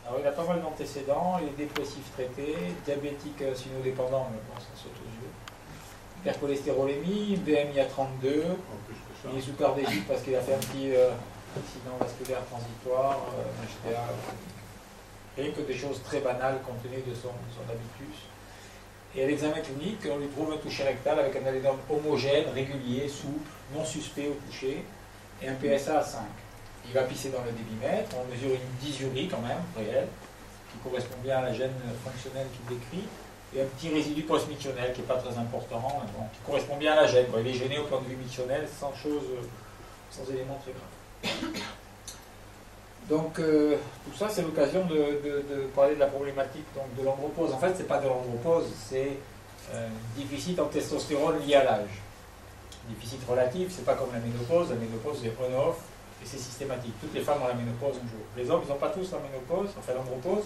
Alors il a pas mal d'antécédents, il est dépressif traité, diabétique sinodépendant, mais bon, ça saute aux yeux. Hypercholestérolémie, BMI à 32, En plus que ça. il est sous cardégique parce qu'il a fait un petit accident vasculaire transitoire, HTA. Rien que des choses très banales compte tenu de son habitus. Et à l'examen clinique, on lui trouve un toucher rectal avec un adénome homogène, régulier, souple, non suspect au toucher, et un PSA à 5. Il va pisser dans le débitmètre, on mesure une dysurie quand même, réelle, qui correspond bien à la gêne fonctionnelle qu'il décrit, et un petit résidu post-mictionnel qui n'est pas très important, donc, qui correspond bien à la gêne. Bon, il est gêné au point de vue mictionnel, sans éléments très graves. Donc tout ça, c'est l'occasion de parler de la problématique donc, de l'andropause. En fait, ce n'est pas de l'andropause, c'est déficit en testostérone lié à l'âge. Déficit relatif, c'est pas comme la ménopause. La ménopause, c'est on-off et c'est systématique. Toutes les femmes ont la ménopause un jour. Les hommes, ils n'ont pas tous la ménopause, enfin l'andropause.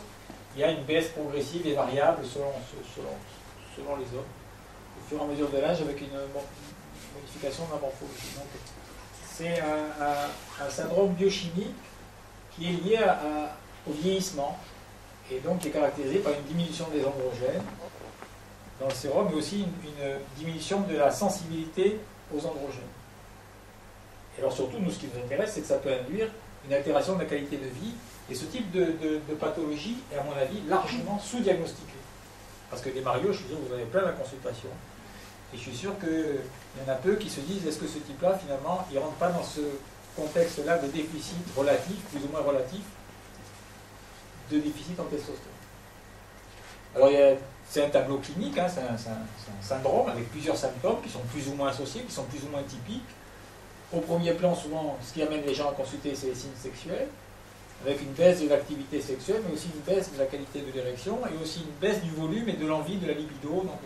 Il y a une baisse progressive et variable selon les hommes, au fur et à mesure de l'âge, avec une modification de la morphologie. Donc, c'est un syndrome biochimique qui est lié au vieillissement et donc qui est caractérisé par une diminution des androgènes dans le sérum, mais aussi une diminution de la sensibilité aux androgènes. Et alors surtout, nous, ce qui nous intéresse, c'est que ça peut induire une altération de la qualité de vie, et ce type de pathologie est, à mon avis, largement sous-diagnostiqué. Parce que des Mario, je suis sûr, vous avez plein de consultations, et je suis sûr qu'il y en a peu qui se disent, est-ce que ce type-là, finalement, il ne rentre pas dans ce contexte-là de déficit relatif, plus ou moins relatif, de déficit en testostérone. Alors, c'est un tableau clinique, hein, c'est un syndrome avec plusieurs symptômes qui sont plus ou moins associés, qui sont plus ou moins typiques. Au premier plan, souvent, ce qui amène les gens à consulter, c'est les signes sexuels, avec une baisse de l'activité sexuelle, mais aussi une baisse de la qualité de l'érection, et aussi une baisse du volume et de l'envie, de la libido. Donc,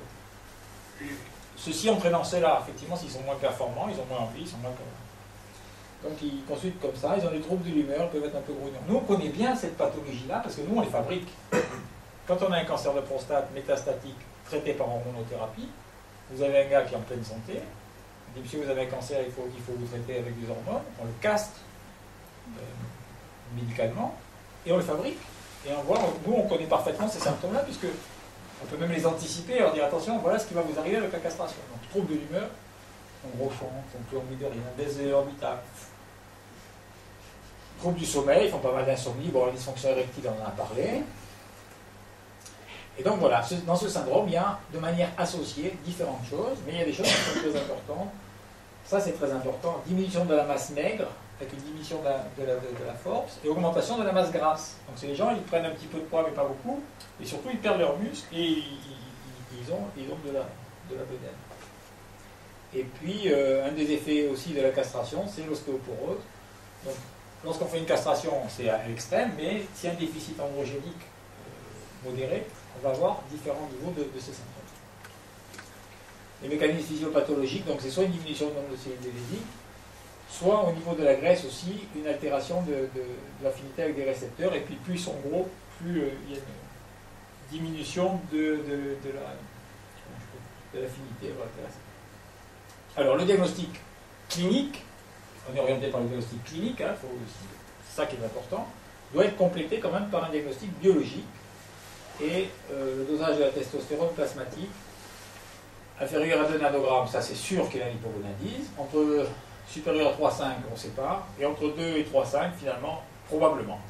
ceci entraînant cela, effectivement, s'ils sont moins performants, ils ont moins envie, ils sont moins performants. Donc ils consultent comme ça, ils ont des troubles de l'humeur, peuvent être un peu grognons. Nous, on connaît bien cette pathologie-là, parce que nous, on les fabrique. Quand on a un cancer de prostate métastatique traité par hormonothérapie, vous avez un gars qui est en pleine santé, il dit, monsieur, vous avez un cancer, il faut vous traiter avec des hormones, on le caste médicalement, et on le fabrique. Et on voit, nous, on connaît parfaitement ces symptômes-là, puisque on peut même les anticiper et leur dire, attention, voilà ce qui va vous arriver avec la castration. Donc, trouble de l'humeur, on rechante, on n'a plus envie de rien, baisse de l'orbital. Trouble du sommeil, ils font pas mal d'insomnie, bon, la dysfonction érectile, on en a parlé. Et donc voilà, dans ce syndrome, il y a de manière associée différentes choses, mais il y a des choses qui sont très importantes. Ça, c'est très important. Diminution de la masse maigre, avec une diminution de la force, et augmentation de la masse grasse. Donc c'est les gens, ils prennent un petit peu de poids, mais pas beaucoup, et surtout, ils perdent leurs muscles, et ils ont de la bedaine. Et puis, un des effets aussi de la castration, c'est l'ostéoporose. Donc, lorsqu'on fait une castration, c'est à l'extrême, mais s'il y a un déficit androgénique modéré, on va avoir différents niveaux de ces symptômes. Les mécanismes physiopathologiques, donc c'est soit une diminution du nombre de cellules d'élésiques, soit au niveau de la graisse aussi, une altération de l'affinité avec des récepteurs, et puis plus ils sont gros, plus il y a une diminution de l'affinité. Voilà. Alors le diagnostic clinique, on est orienté par le diagnostic clinique, hein, c'est ça qui est important, doit être complété quand même par un diagnostic biologique, et le dosage de la testostérone plasmatique inférieur à 2 nanogrammes, ça c'est sûr qu'il y a une hypogonadisme. Entre supérieur à 3,5, on ne sait pas. Et entre 2 et 3,5, finalement, probablement.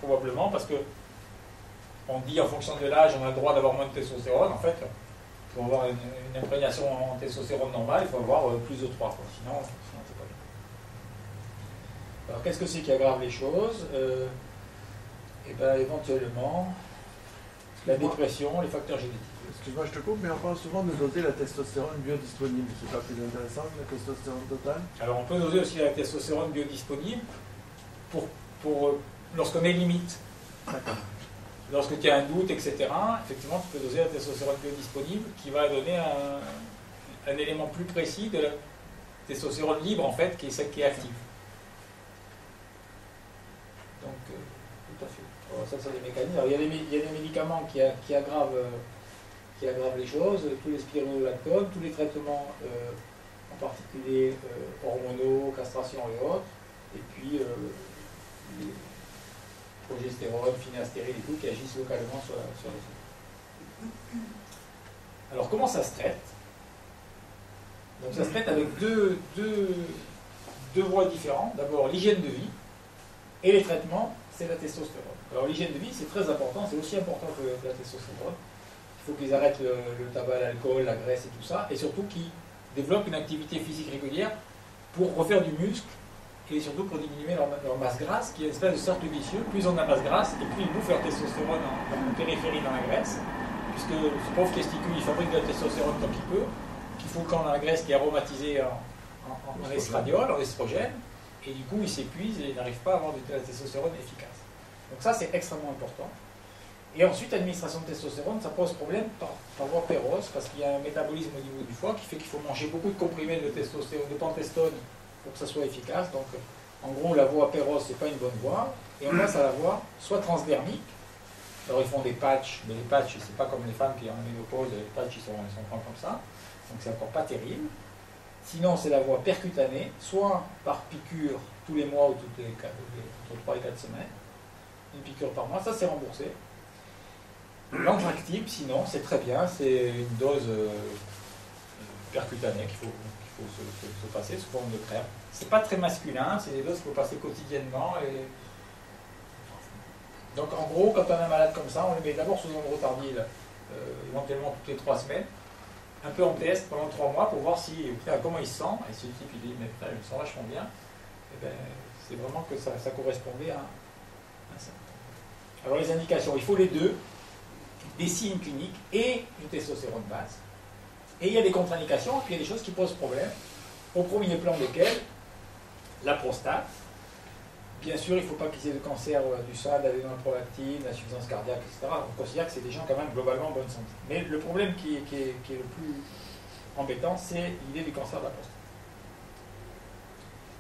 Probablement, parce que on dit en fonction de l'âge, on a le droit d'avoir moins de testostérone. En fait, pour avoir une imprégnation en testostérone normale, il faut avoir plus de 3. Sinon c'est pas bien. Alors, qu'est-ce que c'est qui aggrave les choses? Et bien, éventuellement, la dépression, les facteurs génétiques. Excuse-moi, je te coupe, mais on parle souvent de doser la testostérone biodisponible. C'est pas plus intéressant que la testostérone totale? Alors on peut doser aussi la testostérone biodisponible pour lorsqu'on est limite. Lorsque tu as un doute, etc., effectivement, tu peux doser la testostérone biodisponible qui va donner un élément plus précis de la testostérone libre, en fait, qui est celle qui est active. Donc, tout à fait. Alors, ça, c'est des mécanismes. Alors, il y a des médicaments qui aggravent les choses, tous les spironolactones, tous les traitements, en particulier hormonaux, castration et autres, et puis progestérone, finastéride et tout, qui agissent localement sur les os. Alors, comment ça se traite? Donc, ça se traite avec deux voies différentes. D'abord, l'hygiène de vie, et les traitements, c'est la testostérone. Alors, l'hygiène de vie, c'est très important, c'est aussi important que la testostérone. Il faut qu'ils arrêtent le tabac, l'alcool, la graisse et tout ça, et surtout qu'ils développent une activité physique régulière pour refaire du muscle, et surtout pour diminuer leur masse grasse, qui est une espèce de cercle vicieux. Plus on a masse grasse, et plus ils bouffent leur testostérone en périphérie dans la graisse, puisque ce pauvre testicule, il fabrique de la testostérone tant qu'il peut, qu'il faut quand on a la graisse qui est aromatisée en estradiol, en estrogène, et du coup il s'épuise et il n'arrive pas à avoir de la testostérone efficace. Donc ça c'est extrêmement important. Et ensuite, l'administration de testostérone, ça pose problème par voie péroce, parce qu'il y a un métabolisme au niveau du foie qui fait qu'il faut manger beaucoup de comprimés de testostérone, de pentestone, pour que ça soit efficace. Donc, en gros, la voie péroce, c'est pas une bonne voie, et on passe à la voie soit transdermique. Alors, ils font des patchs, mais les patchs, c'est pas comme les femmes qui ont la ménopause, les patchs, ils sont comme ça, donc c'est encore pas terrible. Sinon, c'est la voie percutanée, soit par piqûre tous les mois ou entre 3 et 4 semaines, une piqûre par mois, ça c'est remboursé. L'antractib, sinon, c'est très bien, c'est une dose percutanée qu'il faut se passer sous forme de crème. C'est pas très masculin, c'est des doses qu'il faut passer quotidiennement. Donc en gros, quand on a un malade comme ça, on le met d'abord sous androtardile, éventuellement toutes les 3 semaines, un peu en test pendant 3 mois pour voir comment il se sent. Et si le type il dit mais putain, il me sent vachement bien, et ben, c'est vraiment que ça correspondait à ça. Alors les indications, il faut les deux, des signes cliniques et une testostérone basse. Et il y a des contre-indications, et puis il y a des choses qui posent problème. Au premier plan desquelles, la prostate. Bien sûr, il ne faut pas qu'ils aient de cancer du sein, d'adénoprolactine, d'insuffisance cardiaque, etc. On considère que c'est des gens quand même globalement en bonne santé. Mais le problème qui est le plus embêtant, c'est l'idée du cancer de la prostate.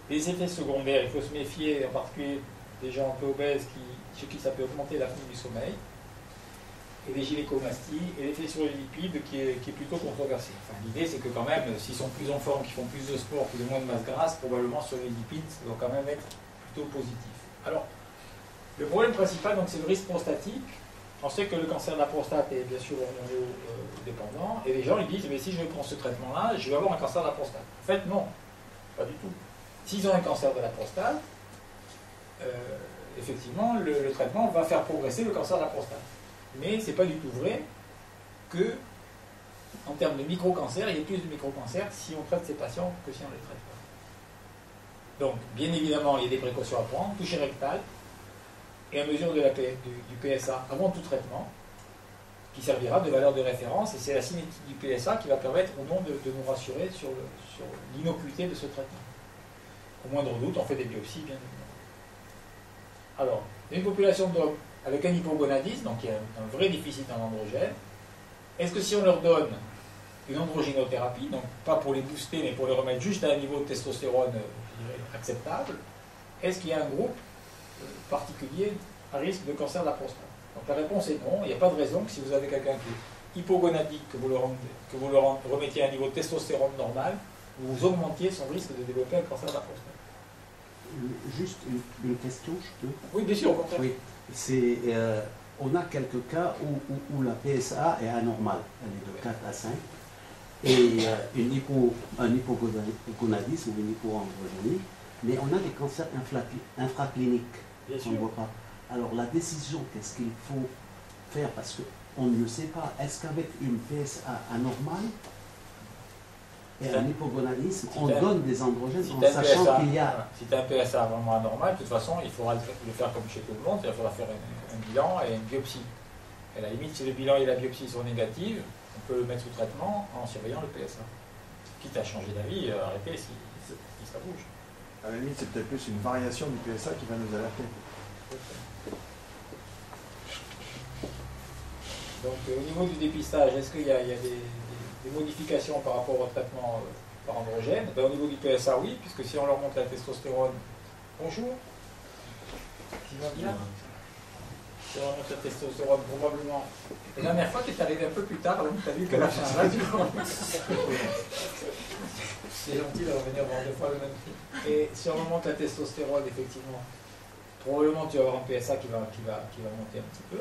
Les effets secondaires, il faut se méfier, en particulier des gens un peu obèses chez qui ça peut augmenter l'apnée du sommeil, et les gynécomasties, et l'effet sur les lipides qui est plutôt controversé. Enfin, l'idée, c'est que quand même, s'ils sont plus en forme, qu'ils font plus de sport, qu'ils ont moins de masse grasse, probablement sur les lipides, ça doit quand même être plutôt positif. Alors, le problème principal, donc, c'est le risque prostatique. On sait que le cancer de la prostate est bien sûr hormonodépendant, et les gens ils disent, mais si je prends ce traitement-là, je vais avoir un cancer de la prostate. En fait, non, pas du tout. S'ils ont un cancer de la prostate, effectivement, le traitement va faire progresser le cancer de la prostate. Mais ce n'est pas du tout vrai que, en termes de micro-cancer, il y ait plus de micro-cancer si on traite ces patients que si on ne les traite pas. Donc, bien évidemment, il y a des précautions à prendre, toucher rectal, et à mesure du PSA avant tout traitement, qui servira de valeur de référence, et c'est la cinétique du PSA qui va permettre ou non de nous rassurer sur l'innocuité de ce traitement. Au moindre doute, on fait des biopsies, bien évidemment. Alors, une population d'hommes avec un hypogonadisme, donc il y a un vrai déficit en androgène, est-ce que si on leur donne une androgénothérapie, donc pas pour les booster, mais pour les remettre juste à un niveau de testostérone acceptable, est-ce qu'il y a un groupe particulier à risque de cancer de la prostate? Donc la réponse est non, il n'y a pas de raison que si vous avez quelqu'un qui est hypogonadique, que vous le remettiez à un niveau de testostérone normal, vous augmentiez son risque de développer un cancer de la prostate. Juste une question, je peux? Oui, bien sûr, au contraire. Oui. On a quelques cas où la PSA est anormale, elle est de 4 à 5, et un hypogonadisme ou une hypoandrogénie, mais on a des cancers infracliniques qu'on ne voit pas. Alors la décision, qu'est-ce qu'il faut faire? Parce qu'on ne le sait pas. Est-ce qu'avec une PSA anormale et un hypogonadisme, on donne des androgènes en sachant qu'il y a... Si tu as un PSA vraiment anormal, de toute façon, il faudra le faire comme chez tout le monde, il faudra faire un bilan et une biopsie. Et à la limite, si le bilan et la biopsie sont négatives, on peut le mettre sous traitement en surveillant le PSA. Quitte à changer d'avis, arrêter si ça bouge. À la limite, c'est peut-être plus une variation du PSA qui va nous alerter. Donc au niveau du dépistage, est-ce qu'il y a des modifications par rapport au traitement par androgène? Ben, au niveau du PSA, oui, puisque si on leur monte la testostérone, bonjour, si va bien. Si on leur monte la testostérone, probablement. La dernière fois, tu es arrivé un peu plus tard, donc tu as vu que la fin c'est gentil de revenir voir 2 fois le même prix. Et si on remonte la testostérone, effectivement, probablement tu vas avoir un PSA qui va monter un petit peu.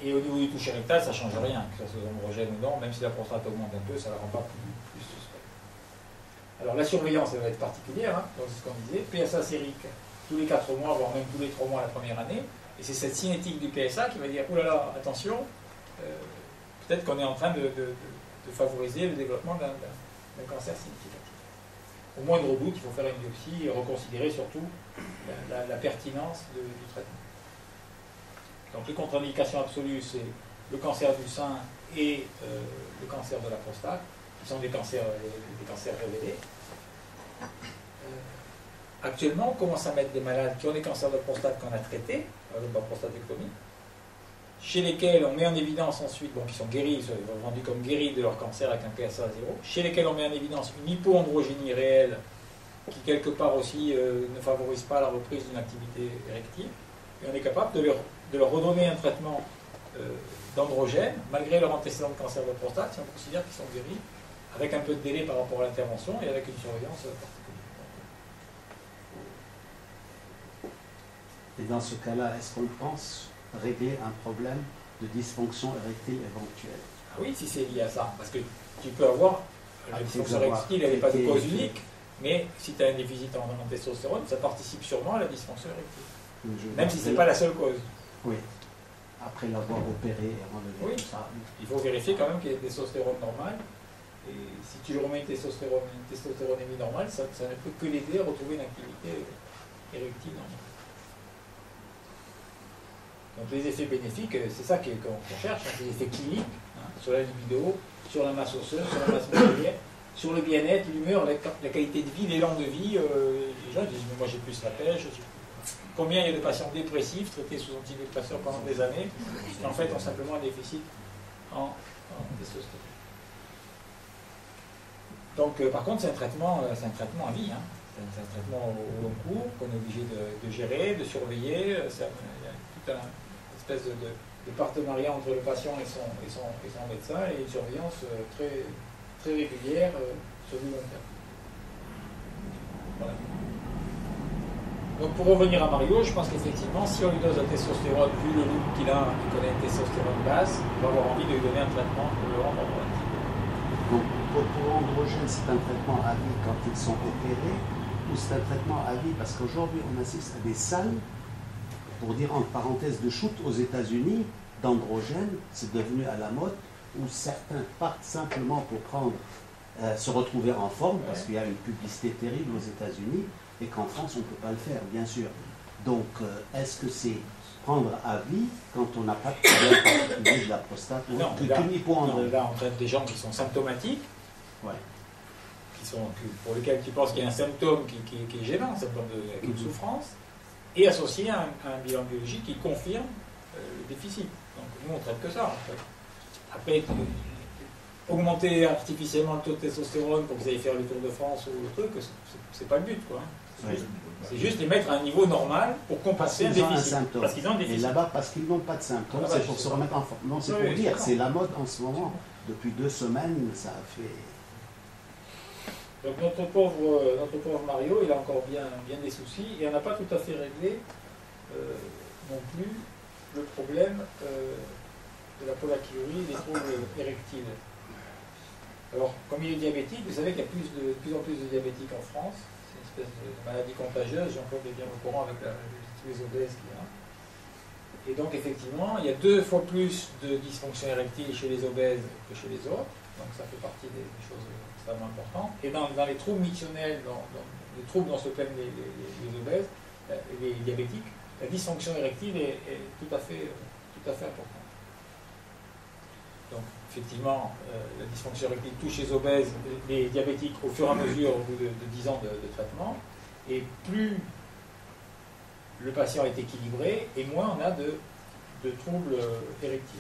Et au niveau du toucher rectal, ça ne change rien, que ce soit androgène ou non, même si la prostate augmente un peu, ça ne la rend pas plus suspecte. Alors la surveillance, elle va être particulière, hein, donc c'est ce qu'on disait, PSA sérique tous les 4 mois, voire même tous les 3 mois la première année, et c'est cette cinétique du PSA qui va dire, oh là là, attention, peut-être qu'on est en train de favoriser le développement d'un cancer significatif. Au moindre doute, il faut faire une biopsie et reconsidérer surtout la pertinence du traitement. Donc les contre-indications absolues, c'est le cancer du sein et le cancer de la prostate, qui sont des cancers révélés. Actuellement, on commence à mettre des malades qui ont des cancers de prostate qu'on a traités, avec la prostatectomie, chez lesquels on met en évidence ensuite, bon, qui sont guéris, ils sont rendus comme guéris de leur cancer avec un PSA 0, chez lesquels on met en évidence une hypoandrogénie réelle qui quelque part aussi ne favorise pas la reprise d'une activité érectile, et on est capable de leur redonner un traitement d'androgène, malgré leur antécédent de cancer de prostate, si on considère qu'ils sont guéris, avec un peu de délai par rapport à l'intervention et avec une surveillance particulière. Et dans ce cas-là, est-ce qu'on pense régler un problème de dysfonction érectile éventuelle? Ah oui, si c'est lié à ça. Parce que tu peux avoir la dysfonction érectile, elle n'est pas de cause unique, mais si tu as un déficit en testostérone, ça participe sûrement à la dysfonction érectile. Même si ce n'est pas la seule cause. Oui. Après l'avoir opéré et enlevé tout ça. Il faut vérifier quand même qu'il y ait une testostérone normale. Et si tu lui remets une testostéronémie normale, ça ne peut que l'aider à retrouver une activité érectile normale. Donc les effets bénéfiques, c'est ça qu'on cherche, hein, les effets cliniques, hein, sur la libido, sur la masse osseuse, sur la masse musculaire, sur le bien-être, l'humeur, la qualité de vie, l'élan de vie. Les gens disent, mais moi j'ai plus la pêche. Combien il y a de patients dépressifs traités sous antidépresseurs pendant des années, qui en fait ont simplement un déficit en testostérone. Donc par contre c'est un traitement à vie, hein. C'est un traitement au long cours qu'on est obligé de gérer, de surveiller. Il y a toute une espèce de partenariat entre le patient et son médecin, et une surveillance très, très régulière sur du long terme. Voilà. Donc pour revenir à Mario, je pense qu'effectivement, si on lui dose la testostérone, vu le look qu'il a, qu'il connaît une testostérone basse, on va avoir envie de lui donner un traitement pour le rendre androgène. Donc pour androgène, c'est un traitement à vie quand ils sont opérés, ou c'est un traitement à vie parce qu'aujourd'hui on assiste à des salles, pour dire entre parenthèses, de shoot aux États-Unis d'androgène, c'est devenu à la mode, où certains partent simplement pour se retrouver en forme, parce qu'il y a une publicité terrible aux États-Unis, et qu'en France on ne peut pas le faire, bien sûr. Donc est-ce que c'est prendre à vie quand on n'a pas de problème particulier de la prostate? Non, là on traite des gens qui sont symptomatiques, ouais. Pour lesquels tu penses qu'il y a un symptôme qui est gênant, un symptôme avec une souffrance, et associé à un bilan biologique qui confirme le déficit. Donc nous on traite que ça en fait. Après, augmenter artificiellement le taux de testostérone pour que vous allez faire le Tour de France ou le truc, c'est pas le but, quoi. C'est juste les mettre à un niveau normal pour compenser un déficit. Parce qu'ils ont un déficit. Et là-bas, parce qu'ils n'ont pas de symptômes, c'est pour se remettre en forme. Non, c'est pour dire, c'est la mode en ce moment. Depuis 2 semaines, ça a fait... Donc notre pauvre Mario, il a encore bien des soucis, et on n'a pas tout à fait réglé non plus le problème de la polyacyurie et des troubles érectiles. Alors, comme il est diabétique, vous savez qu'il y a de plus en plus de diabétiques en France. C'est une espèce de maladie contagieuse, Jean-Claude est bien au courant avec tous les obèses qu'il y a. Et donc, effectivement, il y a 2 fois plus de dysfonction érectile chez les obèses que chez les autres. Donc, ça fait partie des choses extrêmement importantes. Et dans les troubles mictionnels, dans les troubles dont se plaignent les obèses, les diabétiques, la dysfonction érectile est tout à fait importante. Donc, effectivement, la dysfonction érectile touche les obèses, les diabétiques au fur et à mesure, au bout de 10 ans de traitement. Et plus le patient est équilibré, et moins on a de troubles érectiles.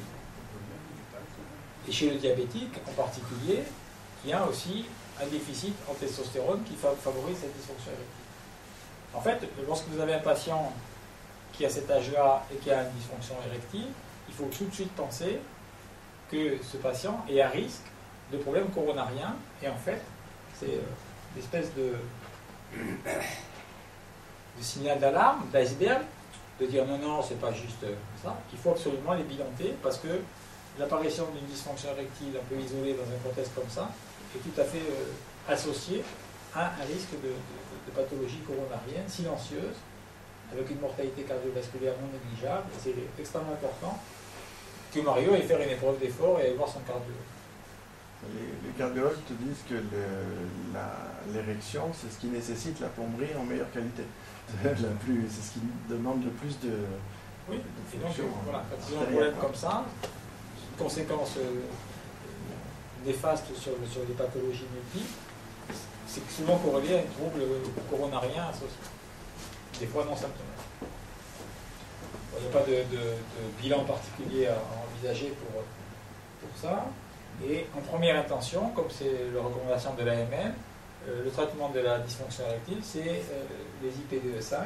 Et chez le diabétique, en particulier, il y a aussi un déficit en testostérone qui favorise cette dysfonction érectile. En fait, lorsque vous avez un patient qui a cet âge-là et qui a une dysfonction érectile, il faut tout de suite penser que ce patient est à risque de problèmes coronariens, et en fait, c'est une espèce signal d'alarme, d'iceberg, de dire non, non, c'est pas juste ça. Il faut absolument les bilanter parce que l'apparition d'une dysfonction érectile un peu isolée dans un contexte comme ça est tout à fait associée à un risque de pathologie coronarienne silencieuse avec une mortalité cardiovasculaire non négligeable. C'est extrêmement important que Mario aille faire une épreuve d'effort et aille voir son cardiologue. Les cardiologues te disent que l'érection, c'est ce qui nécessite la plomberie en meilleure qualité. C'est ce qui demande le plus de. Oui, de et donc fonction, voilà, quand ils ont un problème comme ça, une conséquence néfaste sur les pathologies multiples, c'est souvent corrélé à un trouble coronarien associé. Des fois non symptomatiques. Il n'y a pas de bilan particulier à envisager pour ça. Et en première intention, comme c'est la recommandation de l'AMN, le traitement de la dysfonction érectile, c'est les IPDE5,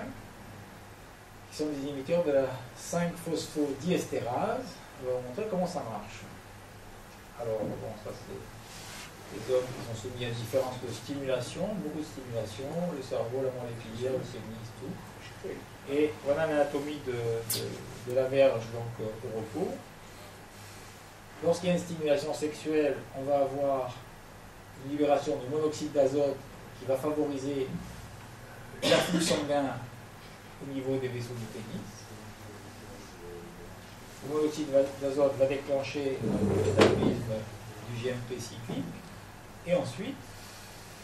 qui sont des inhibiteurs de la 5-phosphodiesterase. On va vous montrer comment ça marche. Alors, bon, ça c'est les hommes qui sont soumis à différentes stimulations, beaucoup de stimulations, le cerveau, la moelle épinière, le pénis, tout. Et voilà l'anatomie de la verge donc, au repos. Lorsqu'il y a une stimulation sexuelle, on va avoir une libération de monoxyde d'azote qui va favoriser l'afflux sanguin au niveau des vaisseaux du pénis. Le monoxyde d'azote va déclencher le métabolisme du GMP cyclique. Et ensuite,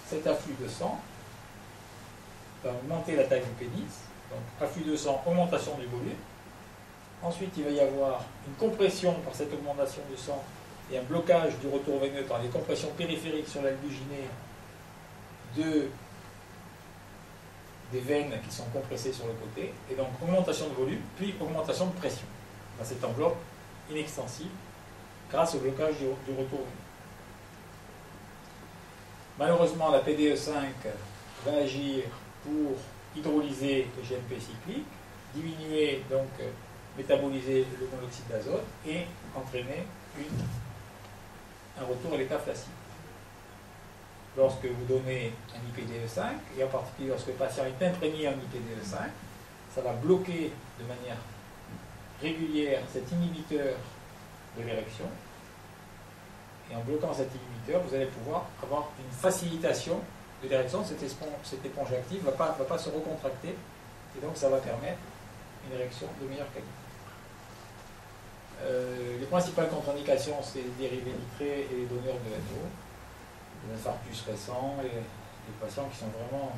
cet afflux de sang va augmenter la taille du pénis. Donc, afflux de sang, augmentation du volume. Ensuite, il va y avoir une compression par cette augmentation de sang et un blocage du retour veineux par les compressions périphériques sur l'albuginée des veines qui sont compressées sur le côté. Et donc, augmentation de volume, puis augmentation de pression dans cette enveloppe inextensible grâce au blocage du retour veineux. Malheureusement, la PDE5 va agir pour hydrolyser le GMP cyclique, diminuer, donc métaboliser le monoxyde d'azote et entraîner un retour à l'état flaccide. Lorsque vous donnez un IPDE5, et en particulier lorsque le patient est imprégné en IPDE5, ça va bloquer de manière régulière cet inhibiteur de l'érection. Et en bloquant cet inhibiteur, vous allez pouvoir avoir une facilitation de l'érection. Cette éponge active ne va pas se recontracter. Et donc, ça va permettre une érection de meilleure qualité. Les principales contre-indications, c'est les dérivés nitrés et les donneurs de NO, les infarctus récents, les patients qui sont vraiment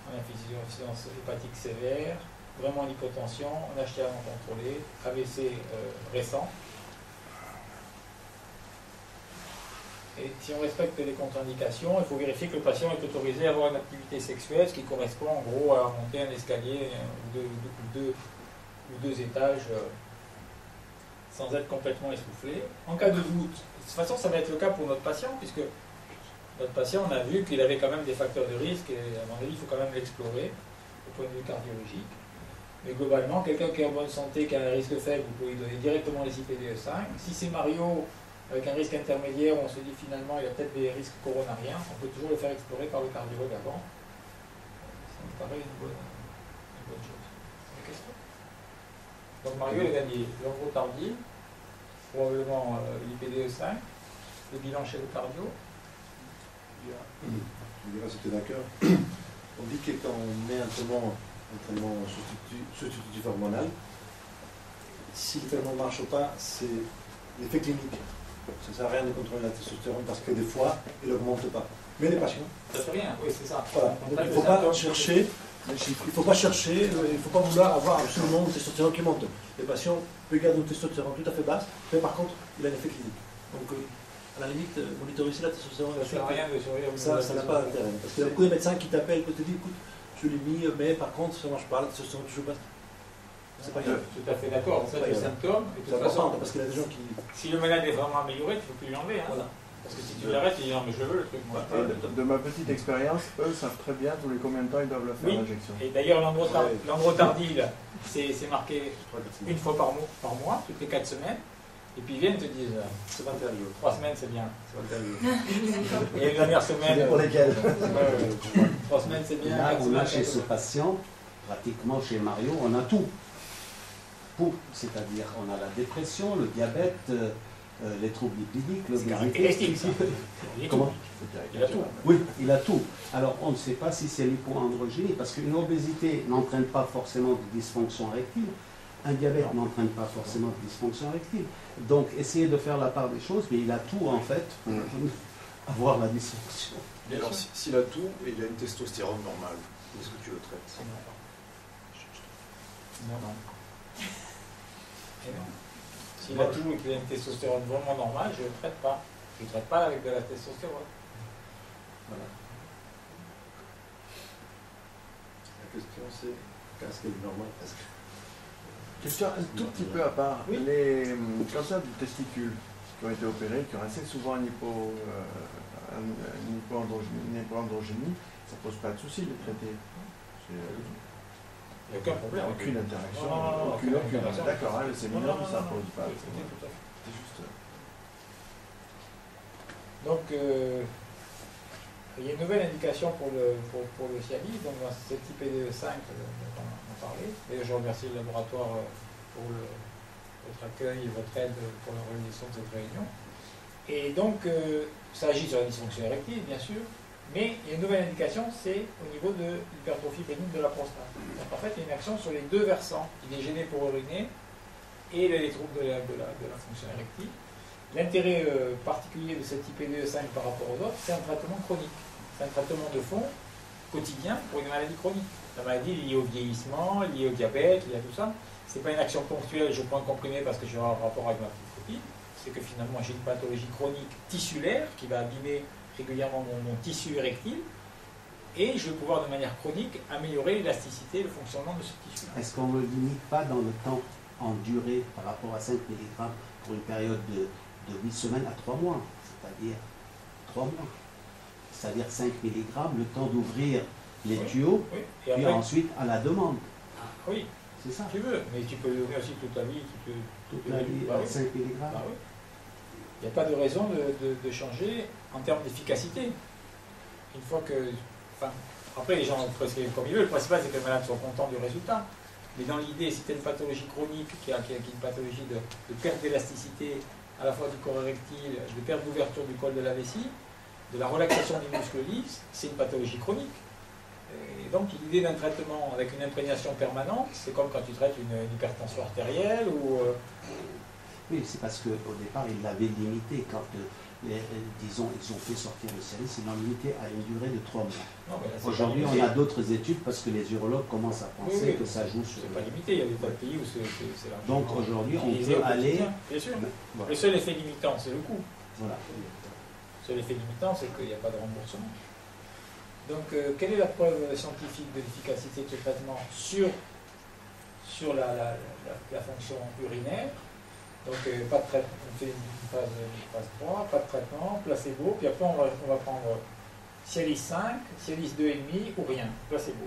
en insuffisance hépatique sévère, vraiment en hypotension, en HTA non contrôlé, AVC récent. Et si on respecte les contre-indications, il faut vérifier que le patient est autorisé à avoir une activité sexuelle, ce qui correspond en gros à monter un escalier ou deux étages sans être complètement essoufflé. En cas de doute, de toute façon ça va être le cas pour notre patient, puisque notre patient, on a vu qu'il avait quand même des facteurs de risque, et à mon avis, il faut quand même l'explorer au point de vue cardiologique. Mais globalement, quelqu'un qui est en bonne santé, qui a un risque faible, vous pouvez lui donner directement les IPDE5. Si c'est Mario avec un risque intermédiaire, on se dit finalement il y a peut-être des risques coronariens, on peut toujours le faire explorer par le cardiologue avant. Ça me paraît une bonne chose. Des questions? Donc Mario a gagné l'ambrotardive, probablement l'IPDE5, le bilan chez le cardio. Je dirais si tu es d'accord. On dit que quand on met un traitement substitutif hormonal, si le traitement ne marche pas, c'est l'effet clinique. Ça ne sert à rien de contrôler la testostérone parce que des fois, elle n'augmente pas. Mais les patients. Ça fait rien, oui, c'est ça. Voilà. Donc, il ne faut pas chercher les chiffres. Il ne faut pas chercher, il ne faut pas vouloir avoir absolument une testostérone qui monte. Les patients peuvent garder une testostérone tout à fait basse, mais par contre, il a un effet clinique. Donc, à la limite, monitoriser la testostérone, ça ne sert à rien de surveiller. Ça n'a pas d'intérêt. Parce qu'il y a beaucoup de médecins qui t'appellent, qui te disent écoute, je l'ai mis, mais par contre, ça ne marche pas, la testostérone toujours basse. C'est pas grave. Tout à fait d'accord. En fait, le symptôme, et de toute façon, parce qu'il y a des gens qui. Si le malade est vraiment amélioré, tu ne peux plus l'enlever. Hein. Voilà. Parce que si tu l'arrêtes, tu dis non, mais je veux le truc. Moi. De ma petite expérience, eux savent très bien tous les combien de temps ils doivent le faire l'injection. Et d'ailleurs, l'ambrotardive, c'est marqué une fois par mois, toutes les 4 semaines. Et puis ils viennent te dire, c'est 21 jours. 3 semaines, c'est bien. Et une dernière semaine. Pour lesquels 3 semaines, c'est bien. Là, on a chez ce patient pratiquement chez Mario, on a tout. C'est-à-dire, on a la dépression, le diabète, les troubles lipidiques, l'obésité. Comment? Il a tout. Oui, il a tout. Alors, on ne sait pas si c'est l'hypoandrogénie, parce qu'une obésité n'entraîne pas forcément de dysfonction érectile. Un diabète n'entraîne pas forcément de dysfonction érectile. Donc, essayez de faire la part des choses, mais il a tout, en fait, pour avoir la dysfonction. Et alors, s'il a tout et il a une testostérone normale, est-ce que tu le traites? Non. Et non. S'il a tout et qu'il a une testostérone vraiment normale, je ne le traite pas. Je ne le traite pas avec de la testostérone. Voilà. La question c'est, qu'est-ce qu'elle est normale? Question un tout petit peu à part. Oui. Les cancers du testicule qui ont été opérés, qui ont assez souvent une hypoandrogénie, ça ne pose pas de souci de les traiter. Il n'y a aucun problème. Aucune interaction. Non, Aucune. interaction. D'accord, hein, c'est Non, mineur, non, ça ne non, pose pas. oui, tout à fait. C'est juste. Donc, il y a une nouvelle indication pour le Cialis, donc dans cette IPDE5 dont on a parlé. Et je remercie le laboratoire pour votre accueil et votre aide pour la réalisation de cette réunion. Et donc, ça agit sur la dysfonction érectile, bien sûr, mais il y a une nouvelle indication, c'est au niveau de l'hypertrophie bénigne de la prostate. Donc en fait, il y a une action sur les deux versants. Il est gêné pour uriner et les troubles de la fonction érectile. L'intérêt particulier de cette IPDE5 par rapport aux autres, c'est un traitement chronique. C'est un traitement de fond quotidien pour une maladie chronique. La maladie liée au vieillissement, liée au diabète, liée à tout ça. Ce n'est pas une action ponctuelle, je prends un comprimé parce que j'ai un rapport avec ma petite copine. C'est que finalement j'ai une pathologie chronique tissulaire qui va abîmer régulièrement mon tissu érectile. Et je vais pouvoir de manière chronique améliorer l'élasticité et le fonctionnement de ce tissu. Est-ce qu'on ne le limite pas dans le temps en durée par rapport à 5 mg pour une période de 8 semaines à 3 mois, c'est-à-dire 3 mois. C'est-à-dire 5 mg, le temps d'ouvrir les tuyaux, oui. Et puis ensuite à la demande. Oui, c'est ça. Tu veux, mais tu peux le donner aussi toute la vie. Toute la vie, bah, 5 mg. Bah, oui. Il n'y a pas de raison de changer en termes d'efficacité. Une fois que... Enfin, après, les gens prescrivent comme ils veulent. Le principal, c'est que les malades soient contents du résultat. Mais dans l'idée, si tu as une pathologie chronique, qui est une pathologie de perte d'élasticité, à la fois du corps érectile, de perte d'ouverture du col de la vessie, de la relaxation des muscles lisses, c'est une pathologie chronique. Et donc l'idée d'un traitement avec une imprégnation permanente, c'est comme quand tu traites une hypertension artérielle ou... Oui, c'est parce qu'au départ, ils l'avaient limité quand, disons, ils ont fait sortir le Cialis, ils l'ont limité à une durée de 3 mois. Aujourd'hui, on a d'autres études parce que les urologues commencent à penser que ça joue sur... C'est pas limité, il y a des tas de pays où c'est là. Donc aujourd'hui, on peut aller... Bien sûr. Voilà. Le seul effet limitant, c'est le coût. Voilà. Le seul effet limitant, c'est qu'il n'y a pas de remboursement. Donc, quelle est la preuve scientifique de l'efficacité de ce traitement sur la fonction urinaire? Donc, pas de traitement, on fait une phase 3, pas de traitement, placebo, puis après on va prendre Cialis 5, Cialis 2,5 ou rien, placebo.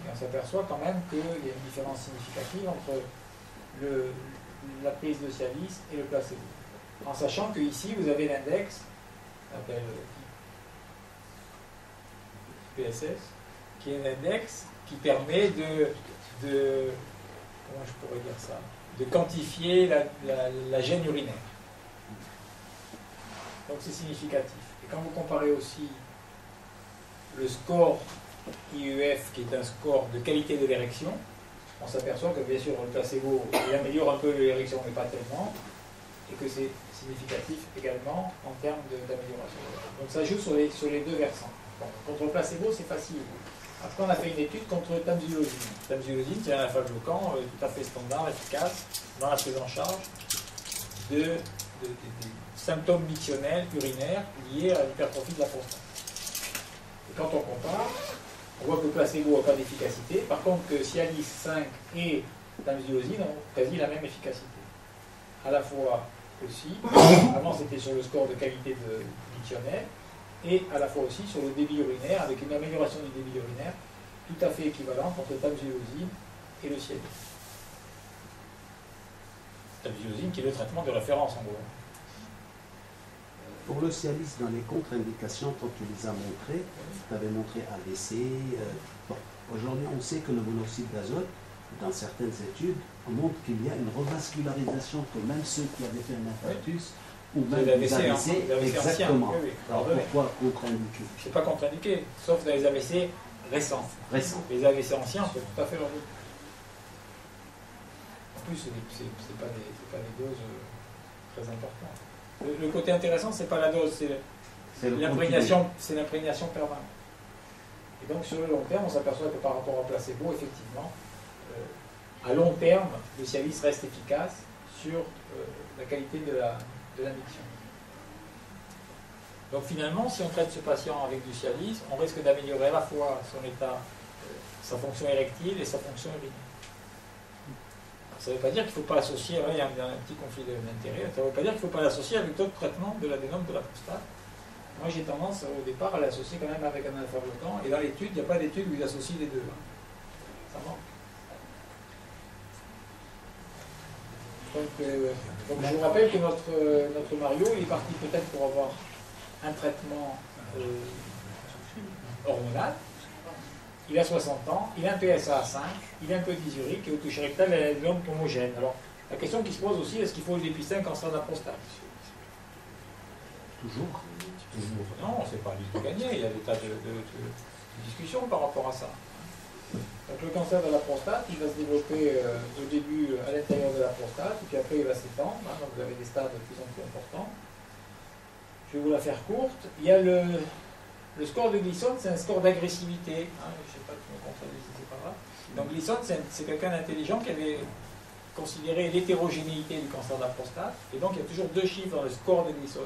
Et on s'aperçoit quand même qu'il y a une différence significative entre la prise de Cialis et le placebo. En sachant que ici vous avez l'index, appelle PSS, qui est un index qui permet de comment je pourrais dire ça, de quantifier la gêne urinaire. Donc c'est significatif. Et quand vous comparez aussi le score IEF, qui est un score de qualité de l'érection, on s'aperçoit que bien sûr le placebo il améliore un peu l'érection, mais pas tellement, et que c'est significatif également en termes d'amélioration. Donc ça joue sur les deux versants. Bon, contre le placebo, c'est facile. Après, on a fait une étude contre tamsulosin. Tamsulosin, c'est un alpha-bloquant tout à fait standard, efficace, dans la prise en charge des symptômes mictionnels urinaires liés à l'hypertrophie de la prostate. Et quand on compare, on voit que le placebo n'a pas d'efficacité. Par contre, que Cialis 5 et tamsulosin ont quasi la même efficacité. À la fois aussi, avant c'était sur le score de qualité de mictionnel, et à la fois aussi sur le débit urinaire, avec une amélioration du débit urinaire tout à fait équivalente entre tamsulosin et le Cialis. Tamsulosin qui est le traitement de référence en gros. Pour le Cialis, dans les contre-indications, quand tu les as montrées, tu avais montré AVC, bon, Aujourd'hui, on sait que le monoxyde d'azote, dans certaines études, on montre qu'il y a une revascularisation que même ceux qui avaient fait un infarctus ou même des AVC, exactement. Oui, oui. Alors pourquoi contre-indiqué? C'est pas contre-indiqué, sauf dans les AVC récents. Les AVC anciens, c'est tout à fait leur but. En plus, c'est pas des doses très importantes. Le côté intéressant, c'est pas la dose, c'est l'imprégnation permanente. Et donc sur le long terme, on s'aperçoit que par rapport au placebo, effectivement, à long terme, le Cialis reste efficace sur la qualité de l'indiction. Donc finalement, si on traite ce patient avec du Cialis, on risque d'améliorer à la fois son état, sa fonction érectile et sa fonction urinaire. Ça ne veut pas dire qu'il ne faut pas associer, il y a un petit conflit d'intérêt, ça ne veut pas dire qu'il ne faut pas l'associer avec d'autres traitements de l'adénome de la prostate. Moi j'ai tendance au départ à l'associer quand même avec un alpha-bloquant, et dans l'étude, il n'y a pas d'étude où ils associent les deux. Ça manque. Donc je vous rappelle que notre Mario il est parti peut-être pour avoir un traitement hormonal. Il a 60 ans, il a un PSA à 5, il a un peu d'isurique et au toucher rectal, il a une glande homogène. Alors, la question qui se pose aussi, est-ce qu'il faut dépister un cancer de la prostate? Toujours. Non, c'est pas du tout gagné, il y a des tas de discussions par rapport à ça. Donc le cancer de la prostate, il va se développer au début à l'intérieur de la prostate, et puis après il va s'étendre, hein, donc vous avez des stades de plus en plus importants. Je vais vous la faire courte. Il y a le score de Gleason, c'est un score d'agressivité. Hein, je ne sais pas si me contredis, c'est pas grave. Donc Gleason, c'est quelqu'un d'intelligent qui avait considéré l'hétérogénéité du cancer de la prostate, et donc il y a toujours deux chiffres dans le score de Gleason.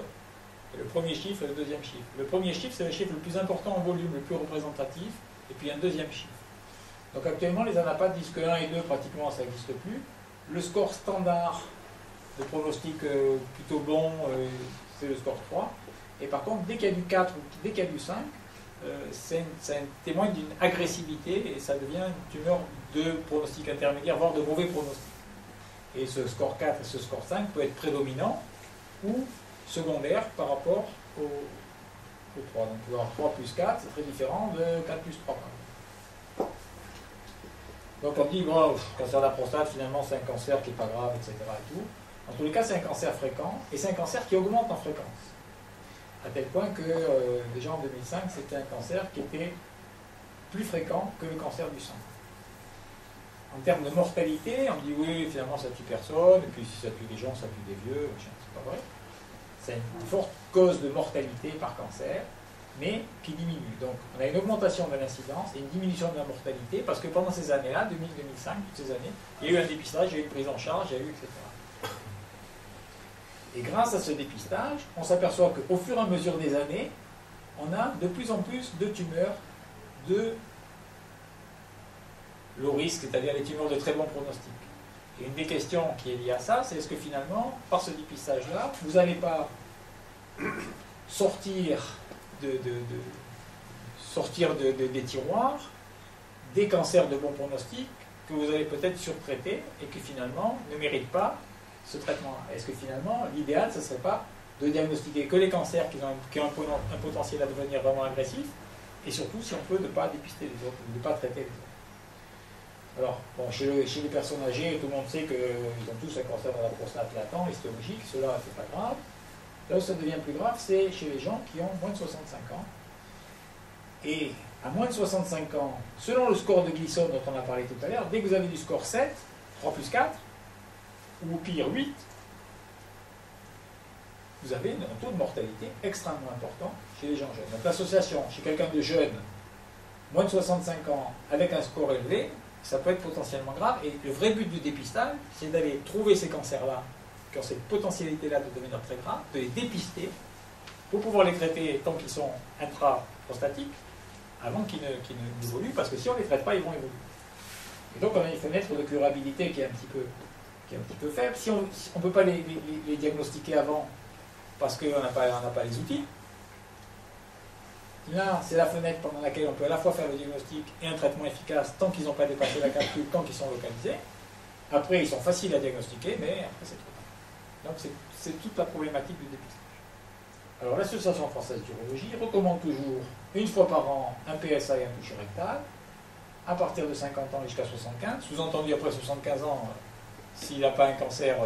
Le premier chiffre et le deuxième chiffre. Le premier chiffre, c'est le chiffre le plus important en volume, le plus représentatif, et puis un deuxième chiffre. Donc actuellement, les anapathes disent que 1 et 2, pratiquement, ça n'existe plus. Le score standard de pronostic plutôt bon, c'est le score 3. Et par contre, dès qu'il y a du 4 ou dès qu'il y a du 5, c'est un témoin d'une agressivité, et ça devient une tumeur de pronostic intermédiaire, voire de mauvais pronostic. Et ce score 4 et ce score 5 peut être prédominant ou secondaire par rapport au 3. Donc alors 3 plus 4, c'est très différent de 4 plus 3. Donc on dit, bon, cancer de la prostate, finalement c'est un cancer qui n'est pas grave, etc. Et tout. En tous les cas, c'est un cancer fréquent, et c'est un cancer qui augmente en fréquence. À tel point que, déjà en 2005, c'était un cancer qui était plus fréquent que le cancer du sang. En termes de mortalité, on dit, oui, finalement ça tue personne, et puis si ça tue des gens, ça tue des vieux, c'est pas vrai. C'est une forte cause de mortalité par cancer, mais qui diminue. Donc on a une augmentation de l'incidence et une diminution de la mortalité, parce que pendant ces années-là, 2000-2005, toutes ces années, il y a eu un dépistage, il y a eu une prise en charge, il y a eu, etc. Et grâce à ce dépistage, on s'aperçoit qu'au fur et à mesure des années, on a de plus en plus de tumeurs de low risk, c'est-à-dire les tumeurs de très bon pronostic. Et une des questions qui est liée à ça, c'est est-ce que finalement, par ce dépistage-là, vous n'allez pas sortir des tiroirs des cancers de bon pronostic que vous allez peut-être surtraiter et qui finalement ne méritent pas ce traitement-là. Est-ce que finalement, l'idéal, ce ne serait pas de diagnostiquer que les cancers qui ont un potentiel à devenir vraiment agressif, et surtout, si on peut, de ne pas dépister les autres, de ne pas traiter les autres. Alors, bon, chez les personnes âgées, tout le monde sait qu'ils ont tous un cancer de la prostate latent, histologique, cela, c'est pas grave. Là où ça devient plus grave, c'est chez les gens qui ont moins de 65 ans. Et à moins de 65 ans, selon le score de Gleason dont on a parlé tout à l'heure, dès que vous avez du score 7, 3 plus 4, ou pire 8, vous avez un taux de mortalité extrêmement important chez les gens jeunes. Donc l'association chez quelqu'un de jeune, moins de 65 ans, avec un score élevé, ça peut être potentiellement grave. Et le vrai but du dépistage, c'est d'aller trouver ces cancers-là, qui ont cette potentialité-là de devenir très graves, de les dépister, pour pouvoir les traiter tant qu'ils sont intraprostatiques, avant qu'ils n'évoluent, parce que si on ne les traite pas, ils vont évoluer. Et donc on a une fenêtre de curabilité qui est un petit peu faible. Si on ne peut pas les diagnostiquer avant, parce qu'on n'a pas les outils, là, c'est la fenêtre pendant laquelle on peut à la fois faire le diagnostic et un traitement efficace tant qu'ils n'ont pas dépassé la calcul, tant qu'ils sont localisés. Après, ils sont faciles à diagnostiquer, mais après, c'est trop tard. Donc, c'est toute la problématique du dépistage. Alors, l'Association française d'urologie recommande toujours, une fois par an, un PSA et un toucher rectal. à partir de 50 ans jusqu'à 75. Sous-entendu, après 75 ans, s'il n'a pas un cancer,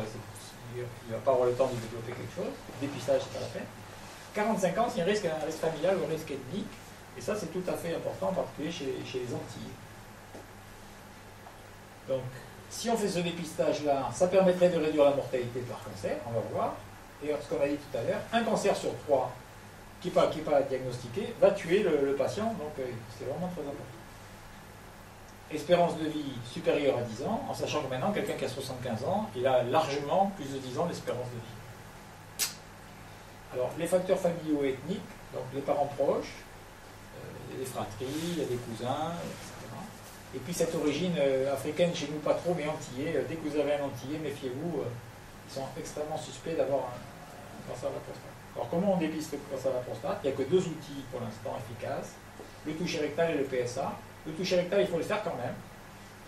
il ne va pas avoir le temps de développer quelque chose. Dépistage, c'est pas la peine. 45 ans, c'est un risque familial ou un risque ethnique. Et ça, c'est tout à fait important, en particulier chez les Antilles. Donc, si on fait ce dépistage-là, ça permettrait de réduire la mortalité par cancer, on va voir. Et ce qu'on a dit tout à l'heure, un cancer sur 3 qui n'est pas diagnostiqué va tuer le patient, donc c'est vraiment très important. Espérance de vie supérieure à 10 ans, en sachant que maintenant, quelqu'un qui a 75 ans, il a largement plus de 10 ans d'espérance de vie. Alors, les facteurs familiaux et ethniques, donc les parents proches, il y a des fratries, il y a des cousins, etc. Et puis cette origine africaine, chez nous pas trop, mais antillais, dès que vous avez un antillais, méfiez-vous, ils sont extrêmement suspects d'avoir un cancer de la prostate. Alors comment on dépiste le cancer de la prostate? Il n'y a que 2 outils pour l'instant efficaces, le toucher rectal et le PSA. Le toucher rectal, il faut le faire quand même,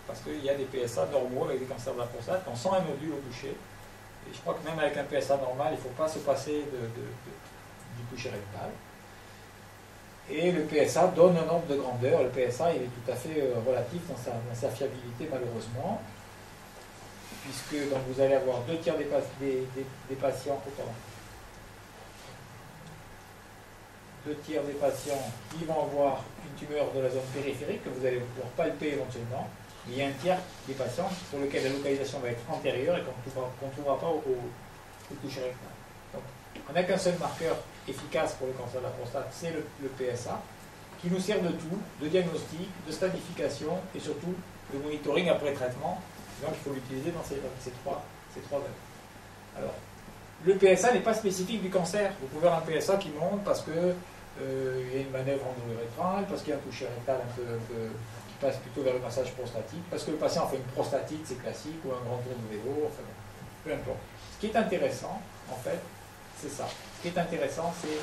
parce qu'il y a des PSA normaux avec des cancers de la prostate, on sent un nodule au toucher. Et je crois que même avec un PSA normal, il ne faut pas se passer du toucher rectal. Et le PSA donne un ordre de grandeur. Le PSA, il est tout à fait relatif dans sa fiabilité, malheureusement, puisque donc, vous allez avoir 2 tiers des patients... Oh, pardon. 2 tiers des patients qui vont avoir une tumeur de la zone périphérique que vous allez pouvoir palper éventuellement. Il y a un tiers des patients sur lequel la localisation va être antérieure et qu'on ne trouvera pas au toucher rectal. Donc, on n'a qu'un seul marqueur efficace pour le cancer de la prostate, c'est le PSA, qui nous sert de tout, de diagnostic, de stadification et surtout de monitoring après traitement. Donc il faut l'utiliser dans ces trois valeurs. Alors, le PSA n'est pas spécifique du cancer. Vous pouvez avoir un PSA qui monte parce que il y a une manœuvre endorétrale, parce qu'il y a un toucher rectal qui passe plutôt vers le massage prostatique, parce que le patient a fait une prostatite, c'est classique, ou un grand tour de vélo, enfin, peu importe. Ce qui est intéressant, en fait, c'est ça. Ce qui est intéressant, c'est